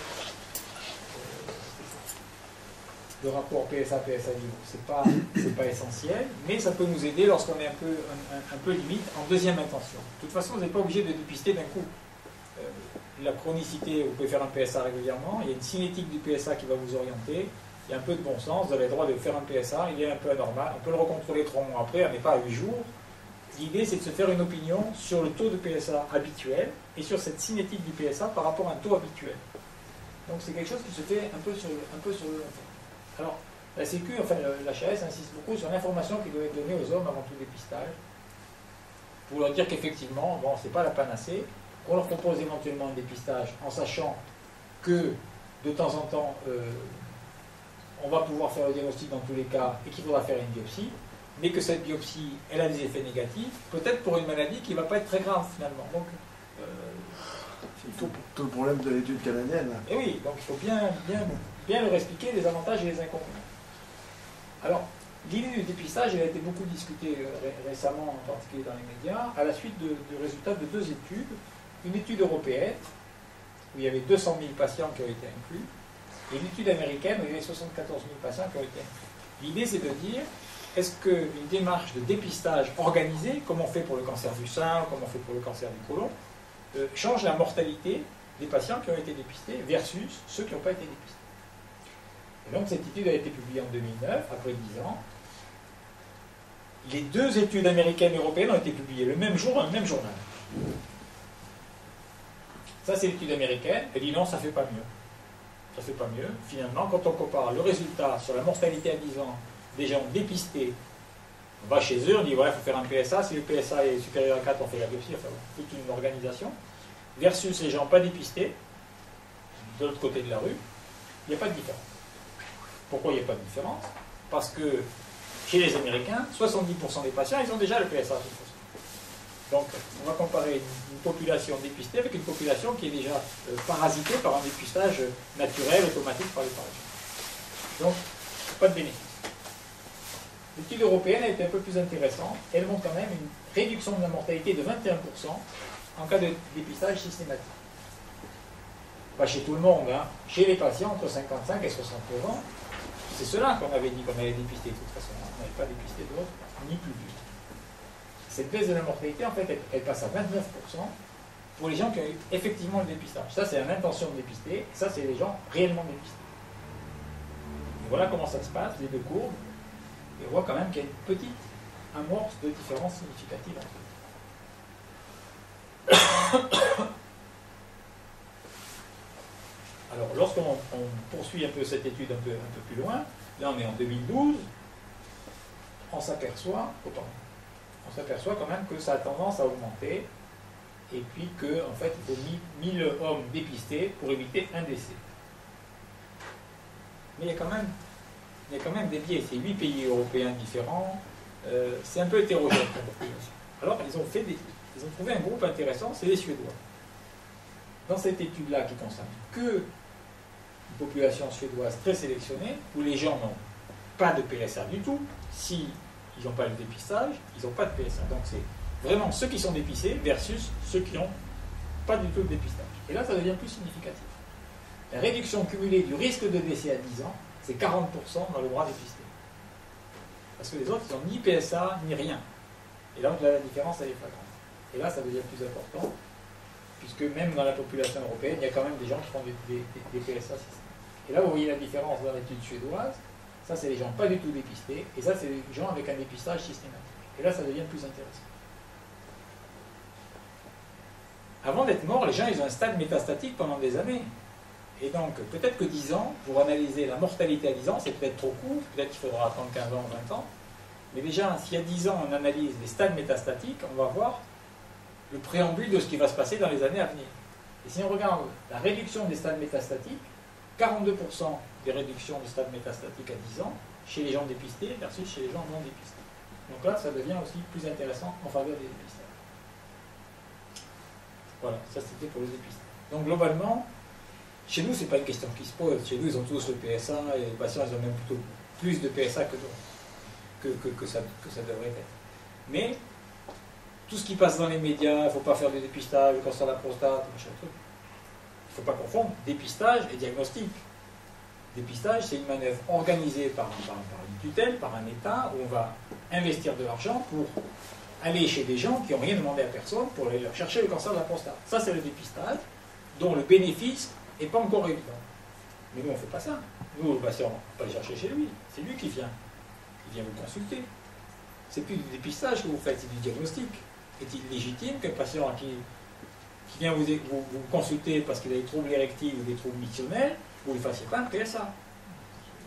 le rapport PSA-PSA niveau. C'est pas essentiel, mais ça peut nous aider lorsqu'on est un peu limite en deuxième intention. De toute façon, vous n'êtes pas obligé de dépister d'un coup. La chronicité, vous pouvez faire un PSA régulièrement, il y a une cinétique du PSA qui va vous orienter, il y a un peu de bon sens, vous avez le droit de faire un PSA, il est un peu anormal, on peut le recontrôler 3 mois après, mais pas à 8 jours. L'idée, c'est de se faire une opinion sur le taux de PSA habituel et sur cette cinétique du PSA par rapport à un taux habituel. Donc c'est quelque chose qui se fait un peu sur le long terme. Alors, la Sécu, enfin l'HAS insiste beaucoup sur l'information qui doit être donnée aux hommes avant tout dépistage, pour leur dire qu'effectivement, bon, c'est pas la panacée, qu'on leur propose éventuellement un dépistage en sachant que de temps en temps, on va pouvoir faire le diagnostic dans tous les cas et qu'il faudra faire une biopsie, mais que cette biopsie, elle a des effets négatifs, peut-être pour une maladie qui ne va pas être très grave finalement. Donc, c'est tout le problème de l'étude canadienne. Et oui, donc il faut bien leur expliquer les avantages et les inconvénients. Alors, l'idée du dépistage, elle a été beaucoup discutée récemment, en particulier dans les médias, à la suite du résultat de 2 études. Une étude européenne, où il y avait 200 000 patients qui ont été inclus, et l'étude américaine, où il y avait 74 000 patients qui ont été inclus. L'idée, c'est de dire, est-ce qu'une démarche de dépistage organisée, comme on fait pour le cancer du sein, comme on fait pour le cancer du côlon, change la mortalité des patients qui ont été dépistés versus ceux qui n'ont pas été dépistés. Et donc cette étude a été publiée en 2009, après 10 ans. Les 2 études américaines et européennes ont été publiées le même jour dans le même journal. Ça, c'est l'étude américaine. Elle dit non, ça ne fait pas mieux. Ça ne fait pas mieux. Finalement, quand on compare le résultat sur la mortalité à 10 ans des gens dépistés, on va chez eux, on dit voilà, il faut faire un PSA. Si le PSA est supérieur à 4, on fait la biopsie. Enfin, toute une organisation. Versus les gens pas dépistés, de l'autre côté de la rue, il n'y a pas de différence. Pourquoi il n'y a pas de différence? Parce que chez les Américains, 70% des patients, ils ont déjà le PSA. Donc, on va comparer une population dépistée avec une population qui est déjà parasitée par un dépistage naturel, automatique par les parasites. Donc, pas de bénéfice. L'étude européenne a été un peu plus intéressante. Elle montre quand même une réduction de la mortalité de 21% en cas de dépistage systématique. Pas chez tout le monde, hein. Chez les patients entre 55 et 69 ans, c'est cela qu'on avait dit qu'on allait dépister de toute façon. On n'avait pas dépisté d'autres, ni plus vieux. Cette baisse de la mortalité, en fait, elle passe à 29% pour les gens qui ont eu effectivement le dépistage. Ça, c'est l'intention de dépister, et ça, c'est les gens réellement dépistés. Et voilà comment ça se passe, les 2 courbes. Et on voit quand même qu'il y a une petite amorce de différence significative entre eux. Alors, lorsqu'on poursuit un peu cette étude un peu plus loin, là on est en 2012, on s'aperçoit quand même que ça a tendance à augmenter, et puis qu'en fait il faut 1000 hommes dépistés pour éviter un décès. Mais il y a quand même des biais, c'est 8 pays européens différents, c'est un peu hétérogène la population. Alors ils ont trouvé un groupe intéressant, c'est les Suédois. Dans cette étude-là qui concerne que une population suédoise très sélectionnée, où les gens n'ont pas de PSA du tout, si ils n'ont pas le dépistage, ils n'ont pas de PSA. Donc c'est vraiment ceux qui sont dépistés versus ceux qui n'ont pas du tout de dépistage. Et là, ça devient plus significatif. La réduction cumulée du risque de décès à 10 ans, c'est 40% dans le bras dépisté. Parce que les autres, ils n'ont ni PSA, ni rien. Et donc là, la différence, elle est flagrante. Et là, ça devient plus important, puisque même dans la population européenne, il y a quand même des gens qui font des PSA systémiques. Et là, vous voyez la différence dans l'étude suédoise. Ça, c'est les gens pas du tout dépistés, et ça, c'est les gens avec un dépistage systématique. Et là, ça devient plus intéressant. Avant d'être morts, les gens, ils ont un stade métastatique pendant des années. Et donc, peut-être que 10 ans, pour analyser la mortalité à 10 ans, c'est peut-être trop court, peut-être qu'il faudra attendre 15 ans ou 20 ans. Mais déjà, s'il y a 10 ans, on analyse les stades métastatiques, on va voir le préambule de ce qui va se passer dans les années à venir. Et si on regarde la réduction des stades métastatiques, 42% des réductions de stades métastatiques à 10 ans chez les gens dépistés versus chez les gens non dépistés. Donc là, ça devient aussi plus intéressant en faveur des dépistages. Voilà, ça c'était pour les dépistés. Donc globalement, chez nous, ce n'est pas une question qui se pose. Chez nous, ils ont tous le PSA et les patients, ils ont même plutôt plus de PSA que ça devrait être. Mais tout ce qui passe dans les médias, il ne faut pas faire de dépistage, le cancer de la prostate, machin truc. Il ne faut pas confondre dépistage et diagnostic. Dépistage, c'est une manœuvre organisée par une tutelle, par un État, où on va investir de l'argent pour aller chez des gens qui n'ont rien demandé à personne pour aller leur chercher le cancer de la prostate. Ça, c'est le dépistage, dont le bénéfice n'est pas encore évident. Mais nous, on ne fait pas ça. Nous, le patient, on ne va pas le chercher chez lui. C'est lui qui vient. Il vient vous consulter. C'est plus du dépistage que vous faites, c'est du diagnostic. Est-il légitime qu'un patient qui vient vous consulter parce qu'il a des troubles érectiles ou des troubles mictionnels, vous ne lui fassiez pas un PSA?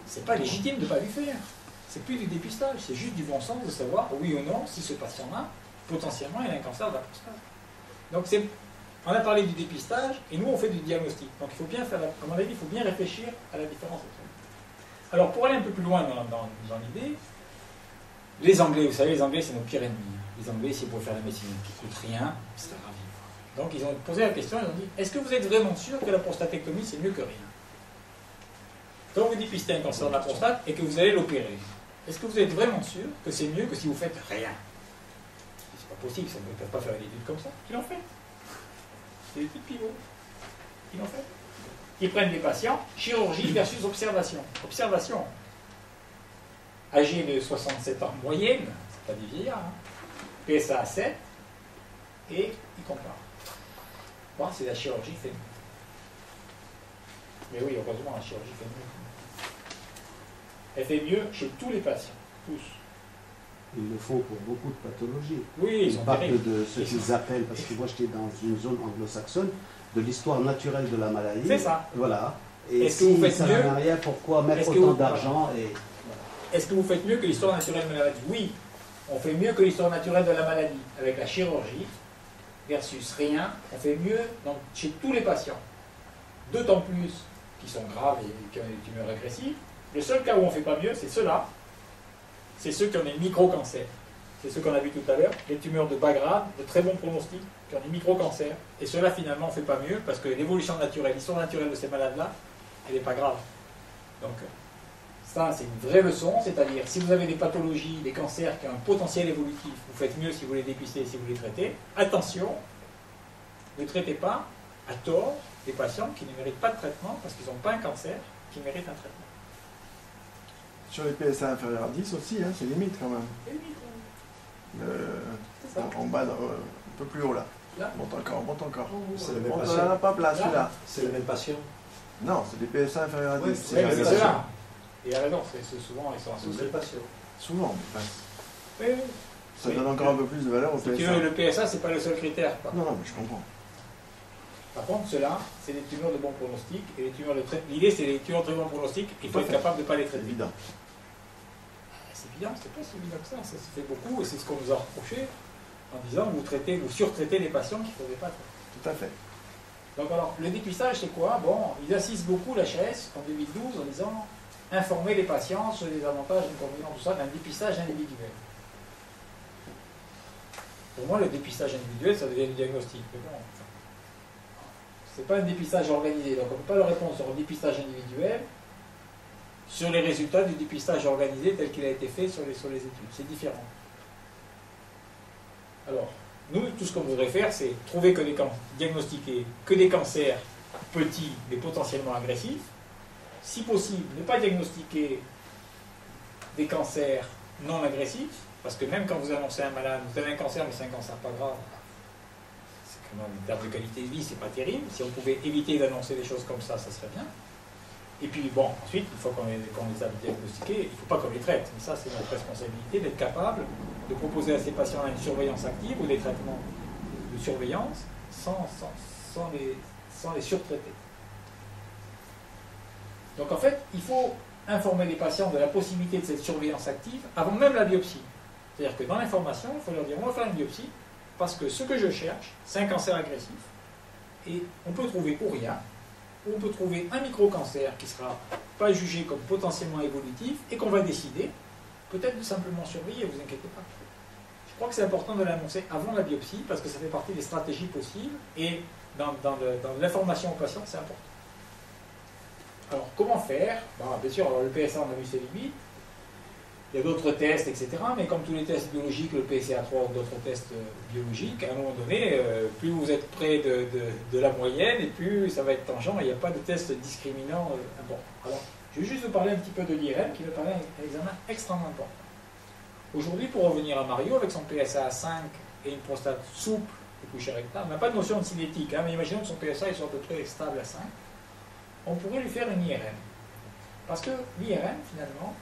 C'est pas légitime de ne pas lui faire. C'est plus du dépistage, c'est juste du bon sens de savoir, oui ou non, si ce patient-là, potentiellement, il a un cancer de la prostate. Donc on a parlé du dépistage, et nous, on fait du diagnostic. Donc il faut bien faire, à mon avis, il faut bien réfléchir à la différence entre eux. Alors pour aller un peu plus loin dans l'idée, les Anglais, vous savez, les Anglais, c'est nos pires ennemis. Les Anglais, s'ils pouvaient faire la médecine qui ne coûte rien, c'est ravi. Donc ils ont posé la question, ils ont dit, est-ce que vous êtes vraiment sûr que la prostatectomie, c'est mieux que rien? Quand vous dépistez un cancer de la prostate et que vous allez l'opérer, est-ce que vous êtes vraiment sûr que c'est mieux que si vous faites rien? C'est pas possible, ils ne peuvent pas faire des études comme ça. Ils l'ont fait. C'est des études pivots. Ils l'ont fait. Ils prennent des patients, chirurgie versus observation. Observation. Âgé de 67 ans moyenne, c'est pas des vieillards, hein. PSA à 7, et ils comparent. Voir si la chirurgie fait mieux. Mais oui, heureusement, la chirurgie fait mieux. Elle fait mieux chez tous les patients, tous. Ils le font pour beaucoup de pathologies. Oui, ils parlent de ce qu'ils appellent, parce que moi j'étais dans une zone anglo-saxonne, de l'histoire naturelle de la maladie. C'est ça. Voilà. Et est-ce que vous faites ça mieux? n'a rien, pourquoi mettre autant d'argent et... Est-ce que vous faites mieux que l'histoire naturelle de la maladie? Oui, on fait mieux que l'histoire naturelle de la maladie avec la chirurgie versus rien. On fait mieux donc, chez tous les patients. D'autant plus qui sont graves et qui ont des tumeurs régressives. Le seul cas où on ne fait pas mieux, c'est ceux-là. C'est ceux qui ont des micro-cancers. C'est ceux qu'on a vu tout à l'heure, les tumeurs de bas grade, de très bon pronostic, qui ont des micro-cancers. Et ceux-là, finalement, on ne fait pas mieux parce que l'évolution naturelle, l'histoire naturelle de ces malades-là, elle n'est pas grave. Donc, ça, c'est une vraie leçon, c'est-à-dire, si vous avez des pathologies, des cancers qui ont un potentiel évolutif, vous faites mieux si vous les dépistez, si vous les traitez. Attention, ne traitez pas, à tort, des patients qui ne méritent pas de traitement parce qu'ils n'ont pas un cancer qui mérite un traitement. Sur les PSA inférieurs à 10 aussi, hein, c'est limite quand même. C'est limite, En bas, un peu plus haut là. Là. Monte encore, monte encore. C'est le même Monte patient. là, pas là, celui-là. C'est le même patient. Non, c'est des PSA inférieurs à 10. Oui, c'est Oui, la mais même c'est patient. ceux-là. Et alors, c'est souvent, ils sont C'est le associés. même patient. Souvent, mais Oui, oui. ça Oui. donne encore un peu plus de valeur au Si tu PSA. veux, le PSA, c'est pas le seul critère, quoi. Non, non, mais je comprends. Par contre, ceux-là, c'est des tumeurs de bon pronostic. Et les tumeurs de l'idée, c'est les tumeurs de très bon pronostic. Il faut être capable de ne pas les C'est traiter. évident. C'est évident, c'est pas si évident que ça. Ça se fait beaucoup et c'est ce qu'on nous a reproché en disant vous surtraitez les patients qu'il ne faudrait pas traiter. Tout à fait. Donc alors, le dépistage, c'est quoi? Bon, ils assistent beaucoup, la HAS, en 2012, en disant informer les patients sur les avantages, les inconvénients, tout ça, d'un dépistage individuel. Pour moi, le dépistage individuel, ça devient le diagnostic. Mais bon, c'est pas un dépistage organisé. Donc on ne peut pas leur répondre sur un dépistage individuel sur les résultats du dépistage organisé tel qu'il a été fait sur les études. C'est différent. Alors, nous, tout ce qu'on voudrait faire, c'est trouver diagnostiquer que des cancers petits mais potentiellement agressifs. Si possible, ne pas diagnostiquer des cancers non agressifs, parce que même quand vous annoncez à un malade, vous avez un cancer, mais c'est un cancer pas grave, c'est quand même en termes de qualité de vie, c'est pas terrible. Si on pouvait éviter d'annoncer des choses comme ça serait bien. Et puis, bon, ensuite, une fois qu'on les a diagnostiqués, il ne faut pas qu'on les traite. Mais ça, c'est notre responsabilité d'être capable de proposer à ces patients une surveillance active ou des traitements de surveillance sans les surtraiter. Donc, en fait, il faut informer les patients de la possibilité de cette surveillance active avant même la biopsie. C'est-à-dire que dans l'information, il faut leur dire on va faire une biopsie parce que ce que je cherche, c'est un cancer agressif. Et on peut trouver ou rien, ou on peut trouver un micro-cancer qui ne sera pas jugé comme potentiellement évolutif et qu'on va décider peut-être de simplement surveiller, vous inquiétez pas. Je crois que c'est important de l'annoncer avant la biopsie parce que ça fait partie des stratégies possibles et dans l'information aux patients, c'est important. Alors, comment faire? Bien sûr, alors, le PSA, on a vu ses limites. Il y a d'autres tests, etc. Mais comme tous les tests biologiques, le PCA3 ou d'autres tests biologiques, à un moment donné, plus vous êtes près de la moyenne, et plus ça va être tangent. Il n'y a pas de test discriminant important. Alors, je vais juste vous parler un petit peu de l'IRM, qui me paraît un examen extrêmement important. Aujourd'hui, pour revenir à Mario, avec son PSA à 5 et une prostate souple et couché rectal, on n'a pas de notion de cinétique, mais imaginons que son PSA soit à peu près stable à 5. On pourrait lui faire une IRM. Parce que l'IRM, finalement,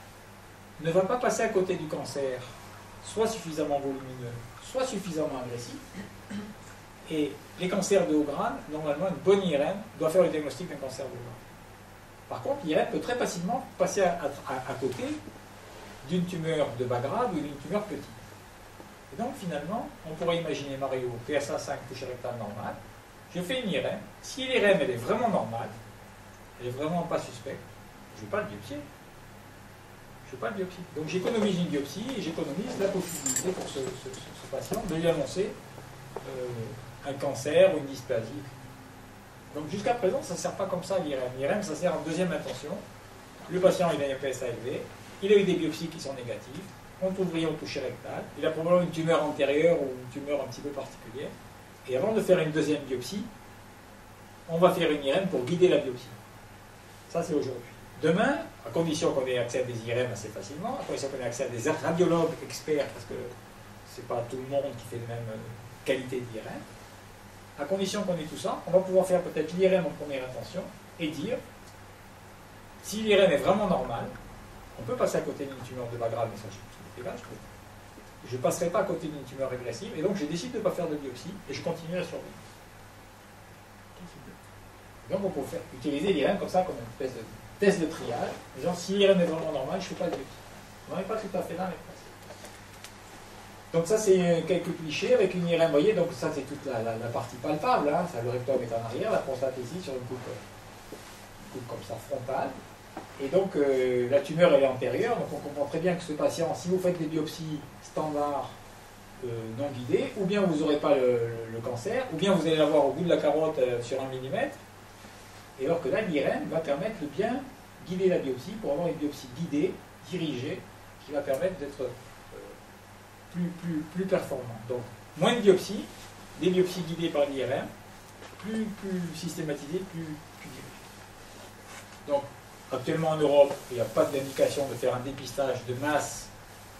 ne va pas passer à côté du cancer, soit suffisamment volumineux, soit suffisamment agressif. Et les cancers de haut grade, normalement, une bonne IRM doit faire le diagnostic d'un cancer de haut grade. Par contre, l'IRM peut très facilement passer à côté d'une tumeur de bas grade ou d'une tumeur petite. Et donc, finalement, on pourrait imaginer Mario, PSA 5, couché rectal normal. Je fais une IRM. Si l'IRM, elle est vraiment normale, elle n'est vraiment pas suspecte, je ne vais pas le biopsier. Je ne fais pas de biopsie. Donc j'économise une biopsie et j'économise la possibilité pour ce patient de lui annoncer un cancer ou une dysplasie. Donc jusqu'à présent, ça ne sert pas comme ça l'IRM. L'IRM, ça sert en deuxième intention. Le patient il a un PSA élevé, il a eu des biopsies qui sont négatives, on trouve rien au toucher rectal, il a probablement une tumeur antérieure ou une tumeur un petit peu particulière. Et avant de faire une deuxième biopsie, on va faire une IRM pour guider la biopsie. Ça, c'est aujourd'hui. Demain, à condition qu'on ait accès à des IRM assez facilement, à condition qu'on ait accès à des radiologues experts, parce que ce n'est pas tout le monde qui fait la même qualité d'IRM, à condition qu'on ait tout ça, on va pouvoir faire peut-être l'IRM en première intention et dire, si l'IRM est vraiment normal, on peut passer à côté d'une tumeur de bas grade, mais ça, je ne passerai pas à côté d'une tumeur régressive, et donc je décide de ne pas faire de biopsie, et je continue à surveiller. Donc on peut utiliser l'IRM comme ça, comme une espèce de test de triage. Genre, si l'IRM est vraiment normal, je ne fais pas de biopsie. On n'est pas tout à fait là, mais presque. Donc ça, c'est quelques clichés avec une IRM. Vous voyez, donc ça, c'est toute la partie palpable. Hein. Ça, le rectum est en arrière, la prostate ici, sur une coupe comme ça, frontale. Et donc, la tumeur, elle est antérieure. Donc on comprend très bien que ce patient, si vous faites des biopsies standards non guidées, ou bien vous n'aurez pas le cancer, ou bien vous allez l'avoir au bout de la carotte sur 1 mm. Et alors que là, l'IRM va permettre de bien guider la biopsie pour avoir une biopsie guidée, dirigée, qui va permettre d'être plus performante. Donc, moins de biopsies, des biopsies guidées par l'IRM, plus systématisées, plus dirigées. Donc, actuellement en Europe, il n'y a pas d'indication de faire un dépistage de masse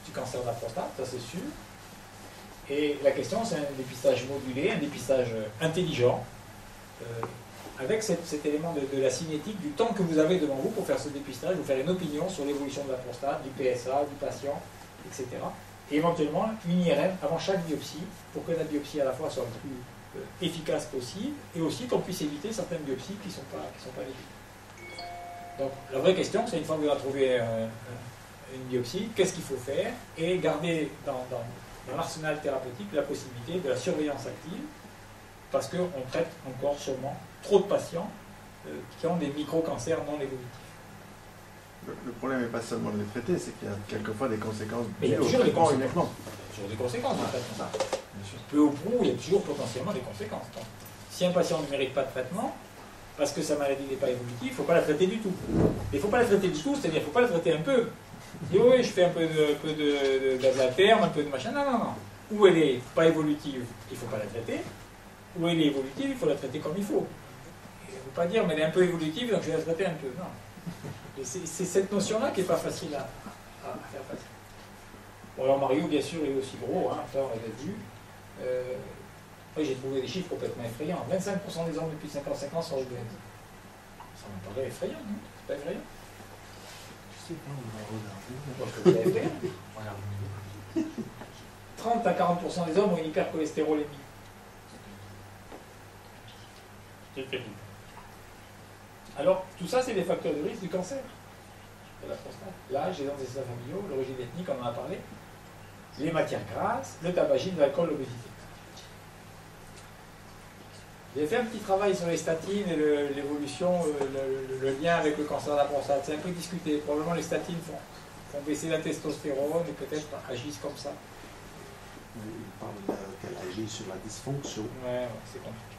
du cancer de la prostate, ça c'est sûr. Et la question, c'est un dépistage modulé, un dépistage intelligent, avec cet élément de la cinétique, du temps que vous avez devant vous pour faire ce dépistage, vous faire une opinion sur l'évolution de la prostate, du PSA, du patient, etc. Et éventuellement une IRM avant chaque biopsie, pour que la biopsie à la fois soit le plus efficace possible, et aussi qu'on puisse éviter certaines biopsies qui ne sont pas légitimes. Donc la vraie question, c'est une fois que vous avez trouvé une biopsie, qu'est-ce qu'il faut faire, et garder dans l'arsenal thérapeutique la possibilité de la surveillance active, parce qu'on traite encore sûrement trop de patients qui ont des micro-cancers non évolutifs. Le problème n'est pas seulement de les traiter, c'est qu'il y a quelquefois des conséquences. Mais il y a toujours des conséquences. Uniquement. Toujours des conséquences dans le traitement. Bien sûr. Peu ou prou, il y a toujours potentiellement des conséquences. Donc, si un patient ne mérite pas de traitement, parce que sa maladie n'est pas évolutive, il ne faut pas la traiter du tout. Mais il ne faut pas la traiter du tout, c'est-à-dire qu'il ne faut pas la traiter un peu. Il dit oui, je fais un peu de gazatherme, un peu de machin. Non, non, non. Où elle n'est pas évolutive, il ne faut pas la traiter. Où elle est évolutive, il faut la traiter comme il faut. Il ne faut pas dire, mais elle est un peu évolutive, donc je vais la traiter un peu. Non. C'est cette notion-là qui n'est pas facile à faire passer. Bon, alors Mario, bien sûr, il est aussi gros, hein, ça on l'a vu. Moi, j'ai trouvé des chiffres complètement effrayants. 25% des hommes depuis 55 ans sont obèses. Ça me paraît effrayant, non? C'est pas effrayant? Je sais pas, on va regarder. Moi, je trouve ça effrayant. 30 à 40% des hommes ont une hypercholestérolémie. C'est terrible. Alors, tout ça, c'est des facteurs de risque du cancer de la prostate. L'âge, les antécédents familiaux, l'origine ethnique, on en a parlé, les matières grasses, le tabagisme, l'alcool, l'obésité. J'ai fait un petit travail sur les statines et l'évolution, le lien avec le cancer de la prostate. C'est un peu discuté. Probablement, les statines font baisser la testostérone et peut-être agissent comme ça. Il parle qu'elle agit sur la dysfonction. Ouais, c'est compliqué.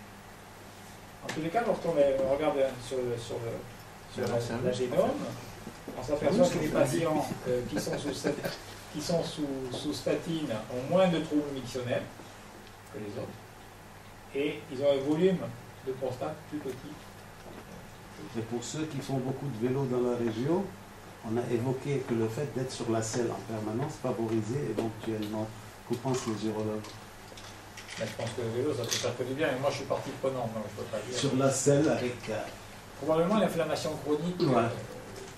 En tous les cas, lorsqu'on regarde sur la génome, on s'aperçoit que les patients qui sont sous statine ont moins de troubles mictionnels que les autres, et ils ont un volume de prostate plus petit. Et pour ceux qui font beaucoup de vélo dans la région, on a évoqué que le fait d'être sur la selle en permanence favorisait éventuellement. Que pensent les urologues? Mais je pense que le vélo, ça peut faire que du bien, mais moi je suis partie prenante, donc je peux pas dire. Sur la selle avec... Probablement l'inflammation chronique, Ouais.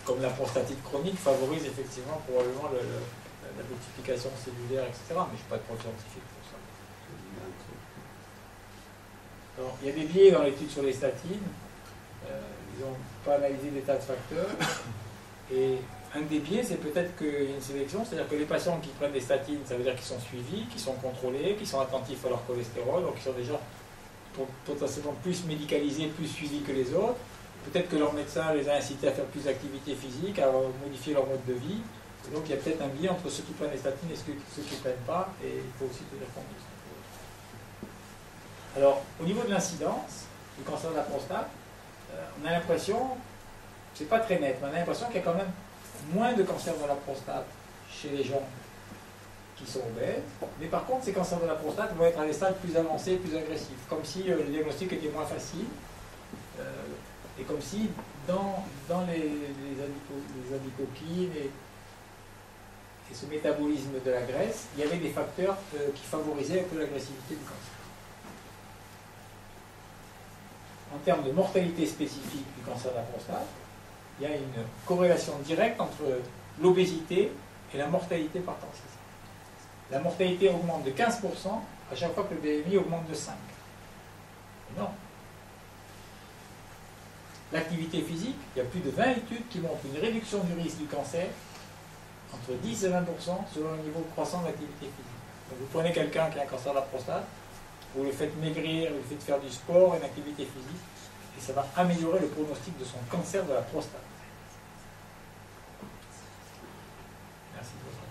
Comme la prostatite chronique, favorise effectivement probablement la multiplication cellulaire, etc. Mais je ne suis pas trop scientifique pour ça. Alors, il y a des biais dans l'étude sur les statines. Ils n'ont pas analysé des tas de facteurs. Et un des biais, c'est peut-être qu'il y a une sélection, c'est-à-dire que les patients qui prennent des statines, ça veut dire qu'ils sont suivis, qu'ils sont contrôlés, qu'ils sont attentifs à leur cholestérol, donc ils sont déjà potentiellement plus médicalisés, plus suivis que les autres. Peut-être que leur médecin les a incités à faire plus d'activité physique, à modifier leur mode de vie. Et donc il y a peut-être un biais entre ceux qui prennent les statines et ceux qui ne prennent pas, et il faut aussi tenir compte de ça. Alors, au niveau de l'incidence du cancer de la prostate, on a l'impression, c'est pas très net, mais on a l'impression qu'il y a quand même moins de cancer de la prostate chez les gens qui sont obèses, mais par contre ces cancers de la prostate vont être à des stades plus avancés, plus agressifs, comme si le diagnostic était moins facile, et comme si dans les adipokines et ce métabolisme de la graisse, il y avait des facteurs qui favorisaient un peu l'agressivité du cancer. En termes de mortalité spécifique du cancer de la prostate, il y a une corrélation directe entre l'obésité et la mortalité par cancer. La mortalité augmente de 15% à chaque fois que le BMI augmente de 5. Non. L'activité physique, il y a plus de 20 études qui montrent une réduction du risque du cancer entre 10 et 20% selon le niveau croissant d'activité physique. Donc vous prenez quelqu'un qui a un cancer de la prostate, vous le faites maigrir, vous le faites faire du sport, une activité physique, et ça va améliorer le pronostic de son cancer de la prostate. Merci de votre attention.